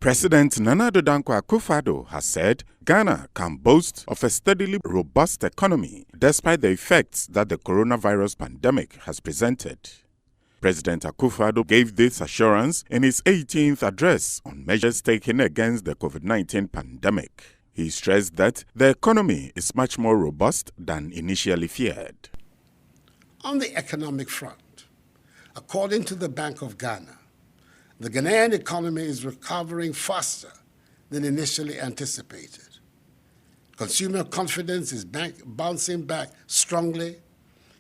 President Nana Addo Dankwa Akufo-Addo has said Ghana can boast of a steadily robust economy despite the effects that the coronavirus pandemic has presented. President Akufo-Addo gave this assurance in his 18th address on measures taken against the COVID-19 pandemic. He stressed that the economy is much more robust than initially feared. On the economic front, according to the Bank of Ghana, the Ghanaian economy is recovering faster than initially anticipated. Consumer confidence is bouncing back strongly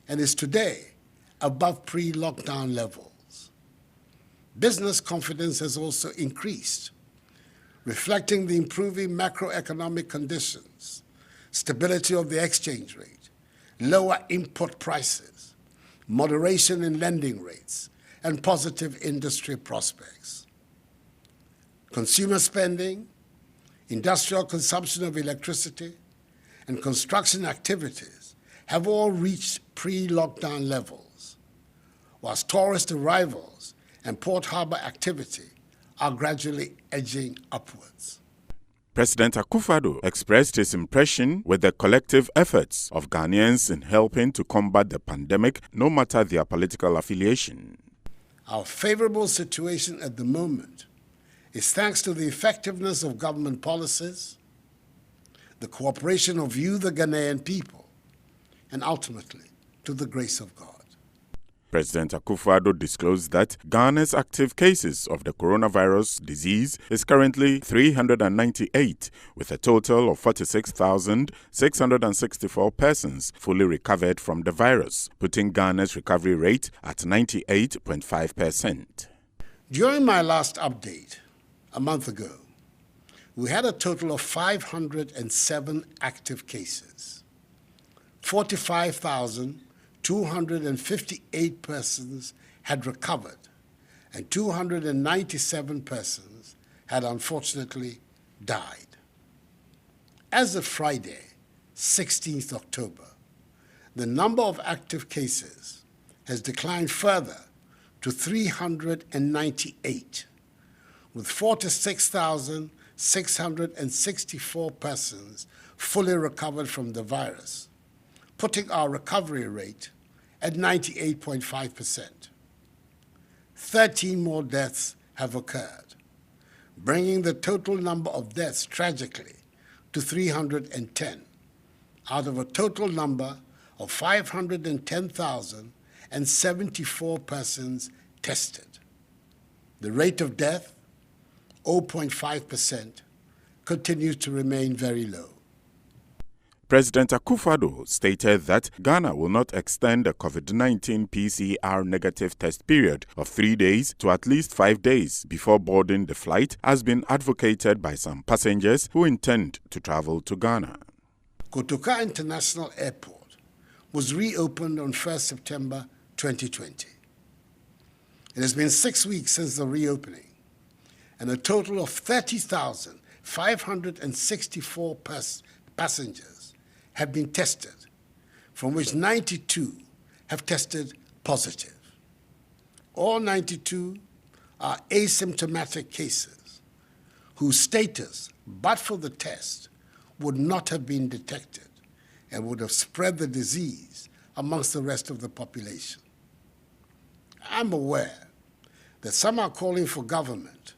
and is today above pre-lockdown levels. Business confidence has also increased, reflecting the improving macroeconomic conditions, stability of the exchange rate, lower import prices, moderation in lending rates, and positive industry prospects. Consumer spending, industrial consumption of electricity, and construction activities have all reached pre-lockdown levels, whilst tourist arrivals and port harbor activity are gradually edging upwards. President Akufo-Addo expressed his impression with the collective efforts of Ghanaians in helping to combat the pandemic, no matter their political affiliation. Our favorable situation at the moment is thanks to the effectiveness of government policies, the cooperation of you, the Ghanaian people, and ultimately to the grace of God. President Akufo-Addo disclosed that Ghana's active cases of the coronavirus disease is currently 398, with a total of 46,664 persons fully recovered from the virus, putting Ghana's recovery rate at 98.5%. During my last update, a month ago, we had a total of 507 active cases, 45,258 persons had recovered, and 297 persons had unfortunately died. As of Friday, 16th October, the number of active cases has declined further to 398, with 46,664 persons fully recovered from the virus, putting our recovery rate at 98.5%. 13 more deaths have occurred, bringing the total number of deaths tragically to 310, out of a total number of 510,074 persons tested. The rate of death, 0.5%, continues to remain very low. President Akufo-Addo stated that Ghana will not extend the COVID-19 PCR negative test period of 3 days to at least 5 days before boarding the flight, as been advocated by some passengers who intend to travel to Ghana. Kotoka International Airport was reopened on 1st September 2020. It has been 6 weeks since the reopening, and a total of 30,564 passengers have been tested, from which 92 have tested positive. All 92 are asymptomatic cases whose status, but for the test, would not have been detected and would have spread the disease amongst the rest of the population. I'm aware that some are calling for government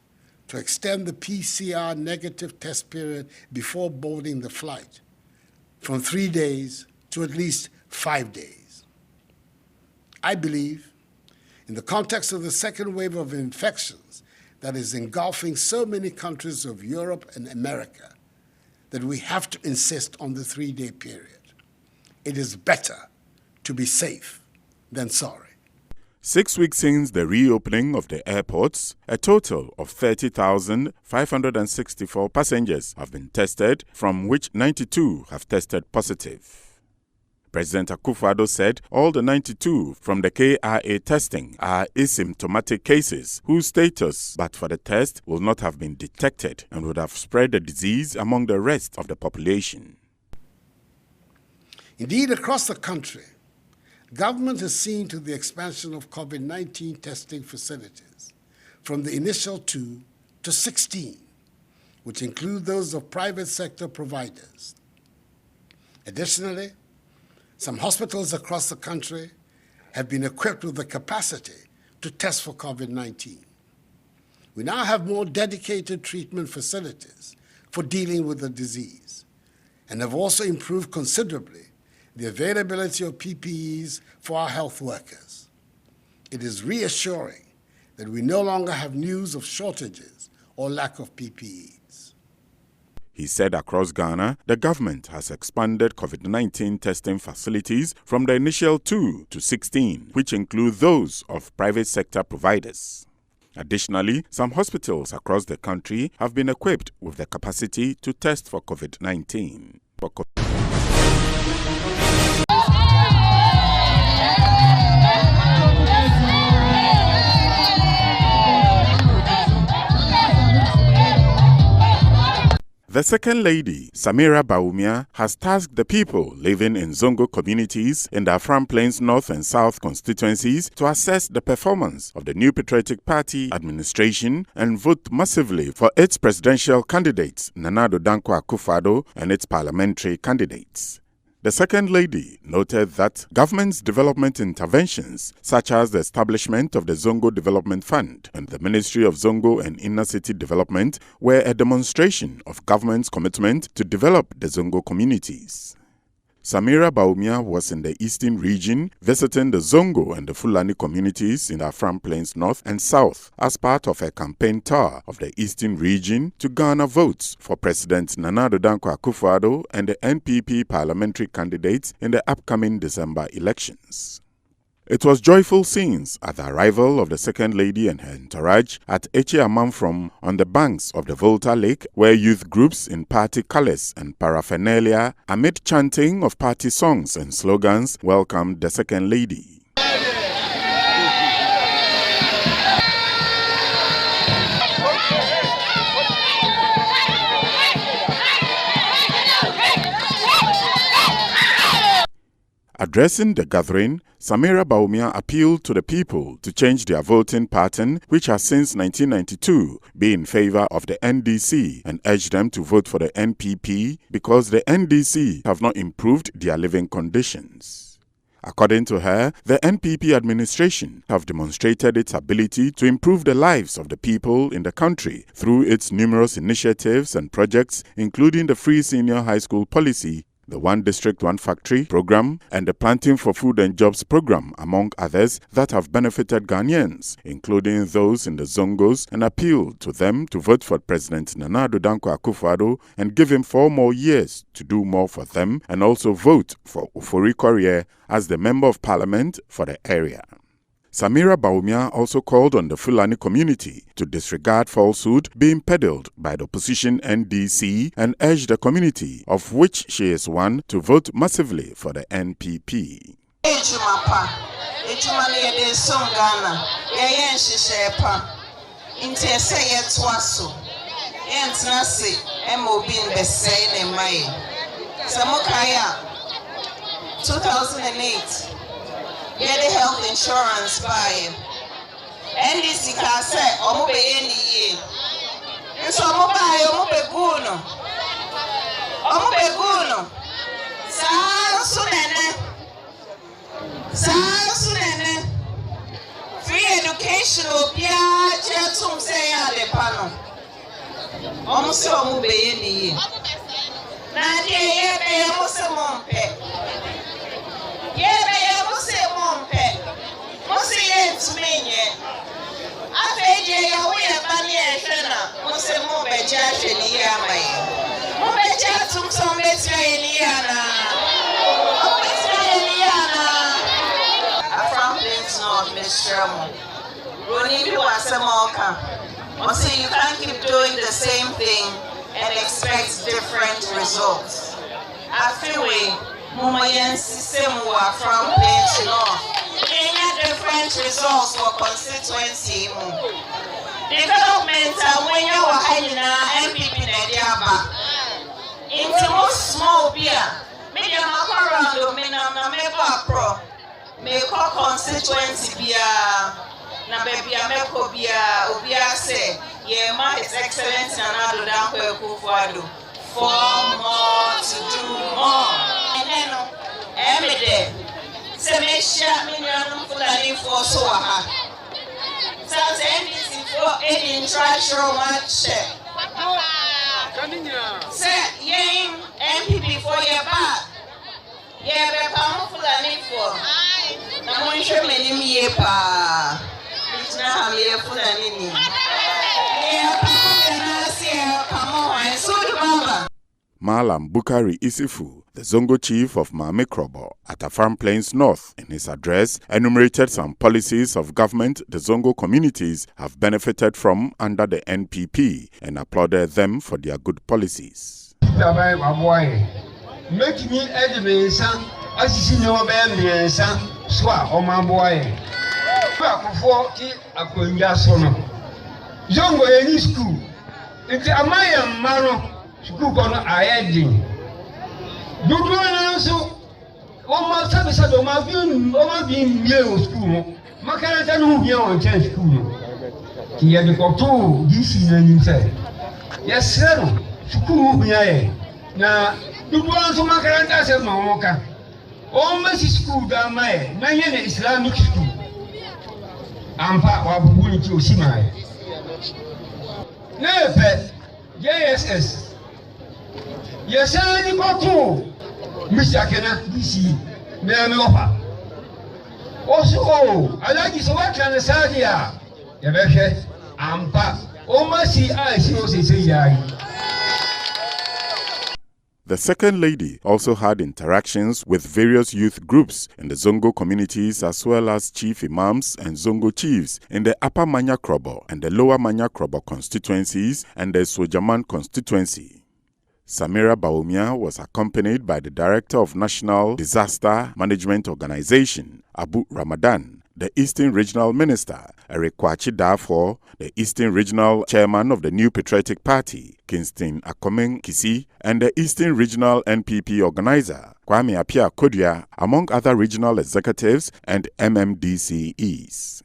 to extend the PCR negative test period before boarding the flight from 3 days to at least 5 days. I believe, in the context of the second wave of infections that is engulfing so many countries of Europe and America, that we have to insist on the 3-day period. It is better to be safe than sorry. 6 weeks since the reopening of the airports, a total of 30,564 passengers have been tested, from which 92 have tested positive. President Akufo-Addo said all the 92 from the KRA testing are asymptomatic cases whose status, but for the test, will not have been detected and would have spread the disease among the rest of the population. Indeed, across the country, government has seen to the expansion of COVID-19 testing facilities from the initial 2 to 16 which include those of private sector providers. Additionally, some hospitals across the country have been equipped with the capacity to test for COVID-19. We now have more dedicated treatment facilities for dealing with the disease and have also improved considerably the availability of PPEs for our health workers. It is reassuring that we no longer have news of shortages or lack of PPEs. He said across Ghana, the government has expanded COVID-19 testing facilities from the initial 2 to 16, which include those of private sector providers. Additionally, some hospitals across the country have been equipped with the capacity to test for COVID-19. The second lady, Samira Bawumia, has tasked the people living in Zongo communities in the Afram Plains North and South constituencies to assess the performance of the new Patriotic Party administration and vote massively for its presidential candidates, Nana Addo Dankwa Akufo-Addo, and its parliamentary candidates. The second lady noted that government's development interventions, such as the establishment of the Zongo Development Fund and the Ministry of Zongo and Inner City Development, were a demonstration of government's commitment to develop the Zongo communities. Samira Bawumia was in the eastern region visiting the Zongo and the Fulani communities in the Afram Plains North and South as part of a campaign tour of the eastern region to garner votes for President Nana Addo Dankwa Akufo-Addo and the NPP parliamentary candidates in the upcoming December elections. It was joyful scenes at the arrival of the second lady and her entourage at Eche Amanfrom on the banks of the Volta Lake, where youth groups in party colors and paraphernalia, amid chanting of party songs and slogans, welcomed the second lady. Addressing the gathering, Samira Bawumia appealed to the people to change their voting pattern, which has since 1992 been in favor of the NDC, and urged them to vote for the NPP because the NDC have not improved their living conditions. According to her, the NPP administration have demonstrated its ability to improve the lives of the people in the country through its numerous initiatives and projects, including the free senior high school policy, the One District, One Factory program, and the Planting for Food and Jobs program, among others, that have benefited Ghanaians, including those in the Zongos, and appealed to them to vote for President Nana Addo Dankwa Akufo-Addo and give him 4 more years to do more for them, and also vote for Ufori Korea as the Member of Parliament for the area. Samira Bawumia also called on the Fulani community to disregard falsehood being peddled by the opposition NDC and urged the community, of which she is one, to vote massively for the NPP. Get the health insurance by NDC can say omo be any year. And so omo be guno. Sa free education opia chetum say ade pano. Omo se omo be any year. Na de ye be omo se mompe. You can't keep doing the same thing and expect different results. I feel from Plains North. Different results for constituency. Development when you are hiding MPP Nediaba. Into most small beer. Maybe I'm around the Minameba Pro. Make constituency beer. Na baby, I make beer. Ubia say. Yeah, His Excellency Nana Dankwa Akufo-Addo for more to do more. And then, every day, se me share me nyanum Fulani for so aha. Sounds NDC for any interaction match. Say, yeng MPP for your back. Yeah, be pam Fulani for. Na mo nhwe me ni ye pa. It's na ha me Fulani ni. Malam Bukari Isifu, the Zongo chief of Mame Krobo at Afam Plains North, in his address, enumerated some policies of government the Zongo communities have benefited from under the NPP and applauded them for their good policies. Zongo any school. It's a Maya Maro school on Ayadin. Do you know so? Almost have said, Oma being near school. Macarata no here on church school. He had the two this season himself. Yes, sir. School here. Now, you want to Macarata said Mamoka. Almost school down my Islamic school. I'm part of Bunny to Simai. Never, JSS. Yes, I got two. Mr. Kena, DC, Nemopa. Also, I like this work on the Sadia. Yabeke, Ampa, almost see I see. The second lady also had interactions with various youth groups in the Zongo communities as well as chief imams and Zongo chiefs in the Upper Manya Krobo and the Lower Manya Krobo constituencies and the Sojaman constituency. Samira Baumia was accompanied by the Director of National Disaster Management Organization, Abu Ramadan, the Eastern Regional Minister, Eric Kwachi Darfor, the Eastern Regional Chairman of the New Patriotic Party, Kingston Akomeng Kisi, and the Eastern Regional NPP organizer, Kwame Apia Kodia, among other regional executives and MMDCEs.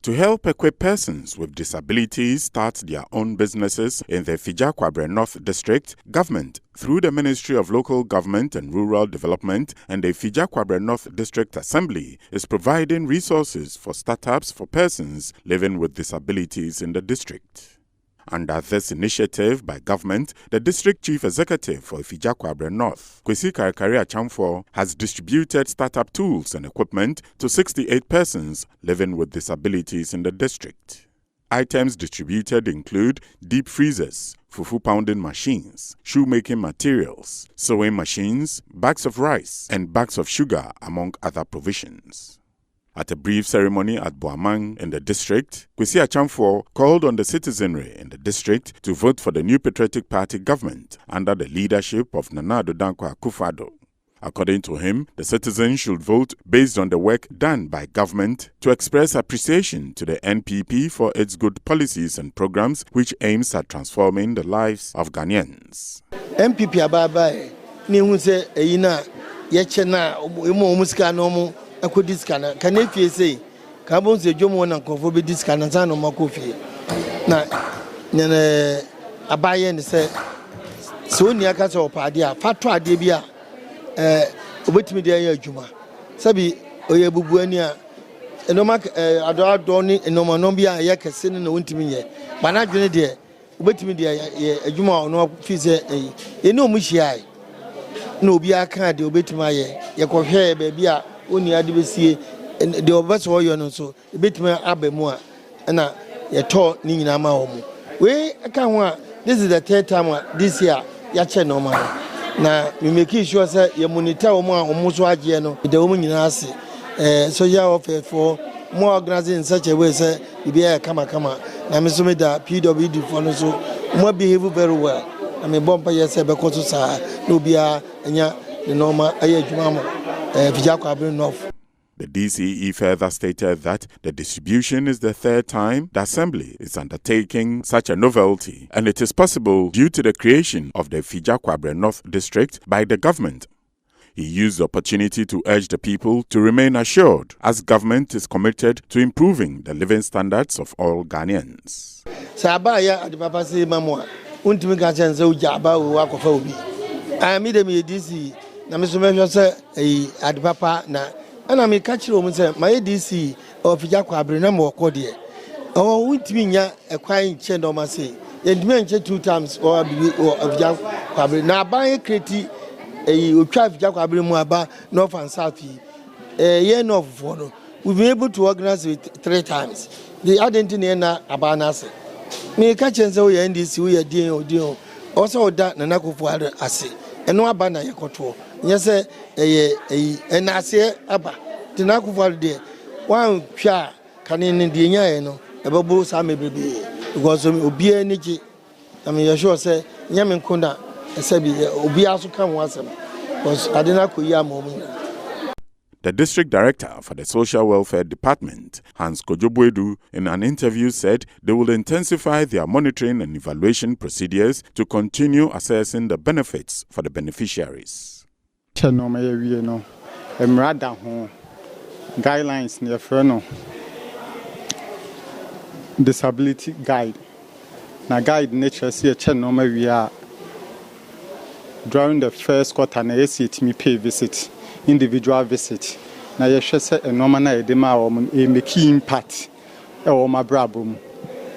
To help equip persons with disabilities start their own businesses in the Fija-Kwabre North District, government, through the Ministry of Local Government and Rural Development and the Fija-Kwabre North District Assembly, is providing resources for startups for persons living with disabilities in the district. Under this initiative by government, the District Chief Executive for Fija-Kwabre North, Kwesi Karikari Achamfo, has distributed startup tools and equipment to 68 persons living with disabilities in the district. Items distributed include deep freezers, fufu pounding machines, shoemaking materials, sewing machines, bags of rice, and bags of sugar, among other provisions. At a brief ceremony at Boamang in the district, Kwesi Achamfo called on the citizenry in the district to vote for the New Patriotic Party government under the leadership of Nana Dankwa Akufo-Addo. According to him, the citizens should vote based on the work done by government to express appreciation to the NPP for its good policies and programs which aims at transforming the lives of Ghanaians. NPP ababai ni hunse eyina yechena emo musika no ako diskana kanefie sei kabon se jomo na nkofo be diskana san no makofie na nyane abaye ne se so ni aka se opade a fato ade bia obetimi de ya adwuma sabi oye bubu ani a enoma ado ni enoma no bia ya kese ne na wontimi ye bana dwene de obetimi de ya adwuma ono fi se eni omuhia na obi aka de obetimi aye ye kohwe be bia oni adibesie de obaso oyo no so ebetime abemu a na ye to ni nyina ma wo mu we aka ho a this is the third time this year ya che no ma na we make sure say ye monitor wo mu a wo so age no de wo mu nyina ase so ya offer for more organizing in such a way say e be kama na me so me da PWD for no so mo behave very well na me bompa ye say be ko so sa no bia anya the normal aye adwuma mo. The DCE further stated that the distribution is the third time the Assembly is undertaking such a novelty, and it is possible due to the creation of the Fija-Kwabre North District by the government. He used the opportunity to urge the people to remain assured as government is committed to improving the living standards of all Ghanaians. Sabaya at the Papa say, Mamma, Untimika so Jaba will walk of Obi. I am immediately DC, Namisumesha say, at Papa na, and I may catch you, my DC of Jacqua Brenham or Cordier. Oh, with me, a quiet chain on my say. It mentioned 2 times or of Jacqua. Now, buy a criti. You drive Jacobin Mwaba, North and South. Year North for we've been able to organize it 3 times. The identity Abanase. Me catch and so NDC, we are deal. Also, that Nanako for other assay. And no Abana Yakoto. Yes, and I say Abba. The Nako for the 1 Pia Canin Indiana, a babu Sami baby. Because Obi Niki. I mean, you sure say Yamin Kunda. The district director for the Social Welfare Department, Hans Kojobwedu, in an interview said they will intensify their monitoring and evaluation procedures to continue assessing the benefits for the beneficiaries. Guidelines near Ferno disability guide. Na guide nature see a channel we are during the first quarter na ACT me pay visit, individual visit. Na yehwe se enoma na edema a wo make impact e wo mabrabom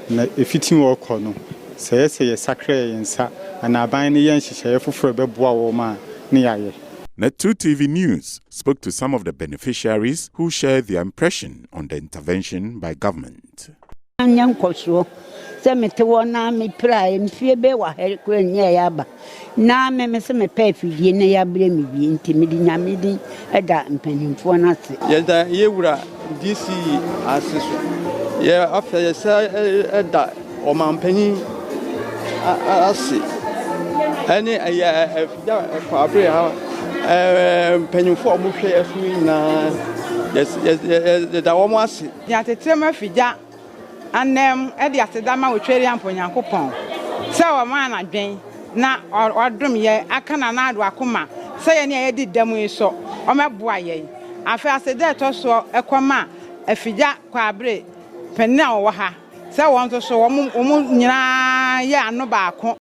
na efitin wo kɔ no se ye sakra yensa ana aban ne yen hyehyɛ foforo beboa wo ma ne yaye. NET2 TV News spoke to some of the beneficiaries who shared their impression on the intervention by government. Se me te wona me pra mfie be wa kura nya ya ba na me se me pa fidie na ya bre me bi nti me di nyame di eda mpanimfo na se yeda ye wura DC aseso ye afia ye se eda o mampani ase ani aya afida kwa abre ha mpanimfo mo hwe afu na yes da wo mo ase ya tetrema fida anem e de atedama wotweri amponyankopon se o ma na dwen na odum ye aka na na ado akoma se ye ne ye di dam yi so o meboa ye afa asede to so ekoma afija kwa abre penna wo ha se won so wo nyina ye ano baako